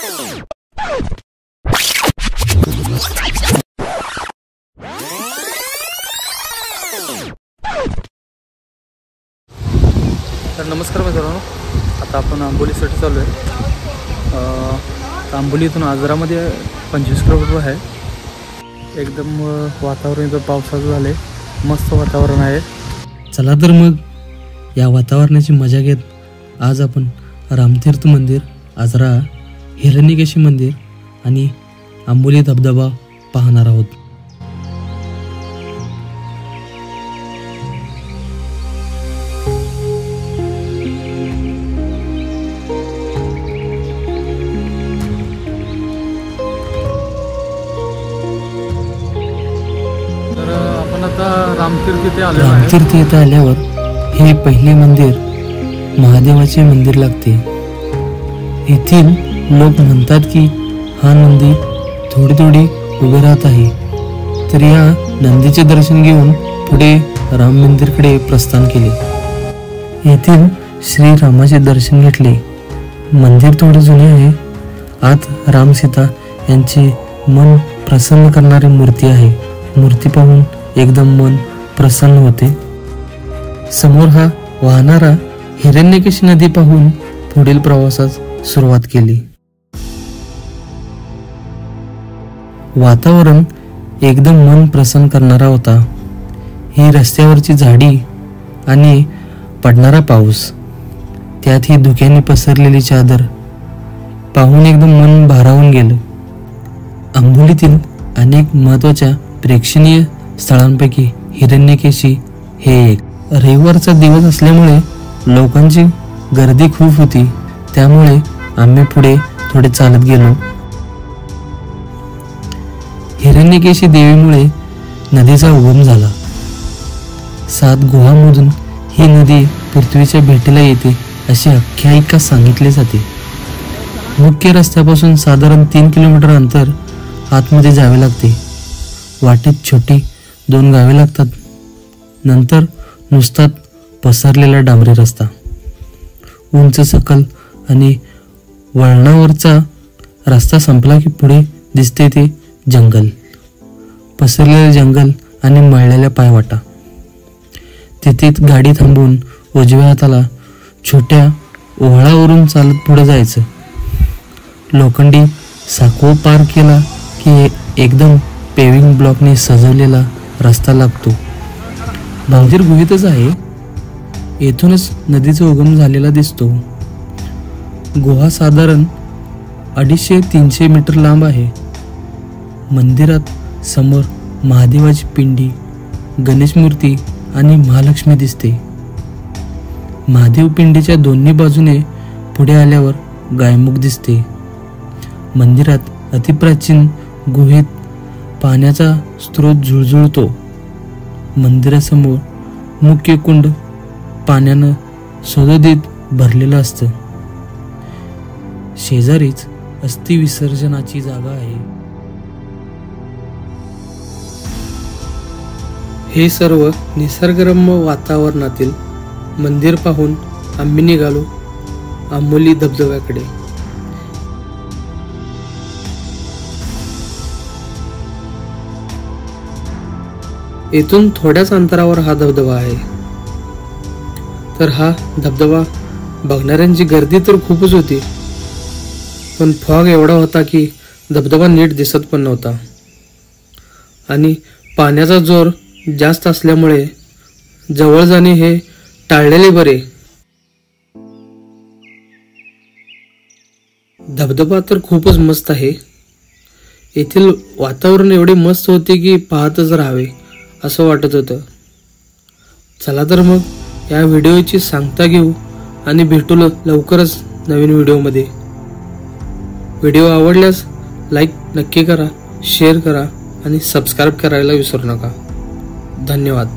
तर नमस्कार मित्रांनो, आता आपण आंबोलीसाठी चालू आहे। आंबोलीतून आजरामध्ये 25 किलोमीटर आहे। एकदम वातावरण इथं पावसाचं झालं आहे, मस्त वातावरण आहे। चला तर मग या वातावरणाची मजा घेत आज आपण रामतीर्थ मंदिर, आजरा, हिरण्यकेशी मंदिर आणि आंबोली धबधबा पाहणार आहोत। रामतीर्थ येथे आल्यावर हे पहिले मंदिर महादेवाचे मंदिर लागते। येथील लोक म्हणतात की हा नंदी थोडी थोडी उभे राहत आहे। तर या नंदीचे दर्शन घेऊन पुढे राम मंदिरकडे प्रस्थान केले। येथील श्रीरामाचे दर्शन घेतले। मंदिर थोडे जुने आहे। आत राम सीता यांचे मन प्रसन्न करणारी मूर्ती आहे। मूर्ती पाहून एकदम मन प्रसन्न होते। समोर हा वाहणारा हिरण्यकेशी नदी पाहून पुढील प्रवासास सुरुवात केली। वातावरण एकदम मन प्रसन्न करणारा होता। ही रस्त्यावरची झाडी आणि पडणारा पाऊस, त्यात ही धुक्याने पसरलेली चादर पाहून एकदम मन भारावून गेलं। आंबोलीतील अनेक महत्त्वाच्या प्रेक्षणीय स्थळांपैकी हिरण्यकेशी हे एक। रविवारचा दिवस असल्यामुळे लोकांची गर्दी खूप होती, त्यामुळे आम्ही पुढे थोडे चालत गेलो। हिरण्यकेशी देवीमुळे नदीचा उगम झाला। 7 गुहांमधून ही नदी पृथ्वीच्या भेटीला येते अशी आख्यायिका सांगितली जाते। मुख्य रस्त्यापासून साधारण 3 किलोमीटर अंतर आतमध्ये जावे लागते। वाटेत छोटी 2 गावे लागतात, नंतर नुसता पसरलेला डांबरी रस्ता, उंच सकल आणि वळणावरचा रस्ता संपला की पुढे दिसते ते जंगल, पसरलेले जंगल आणि मळलेल्या पायवाटा। तिथेच गाडी थांबवून उजव्या हाताला छोट्या ओहळावरून चालत पुढे जायचं। लोखंडी साखो पार केला की एकदम पेविंग ब्लॉकने सजवलेला रस्ता लागतो। मंदिर गुहेतच आहे, येथूनच नदीचा उगम झालेला दिसतो। गुहा साधारण 250-300 मीटर लांब आहे। मंदिरात समोर महादेवाची पिंडी, गणेश मूर्ती आणि महालक्ष्मी दिसते। महादेव पिंडीच्या दोन्ही बाजूने पुढे आल्यावर गायमुख दिसते। मंदिरात अतिप्राचीन गुहेत पाण्याचा स्रोत झुळझुळतो। मंदिरासमोर मुख्य कुंड पाण्यानं सदोदित भरलेलं असतं। शेजारीच अस्थि विसर्जनाची जागा आहे। हे सर्व निसर्गरम्य वातावरणातील मंदिर पाहून आम्ही निघालो आंबोली धबधब्याकडे। येथून थोड्याच अंतरावर हा धबधबा आहे। तर हा धबधबा बघणाऱ्यांची गर्दी तर खूपच होती, पण फॉग एवढा होता की धबधबा नीट दिसत पण नव्हता आणि पाण्याचा जोर जास्त असल्यामुळे जवळ जाणे हे टाळलेले बरे। धबधबा तर खूपच मस्त आहे। येथील वातावरण एवढे मस्त होते की पाहतच राहावे असं वाटत होतं। चला तर मग या व्हिडिओची सांगता घेऊ आणि भेटू लवकरच नवीन व्हिडिओमध्ये। व्हिडिओ आवडल्यास लाईक नक्की करा, शेअर करा आणि सबस्क्राईब करायला विसरू नका। धन्यवाद।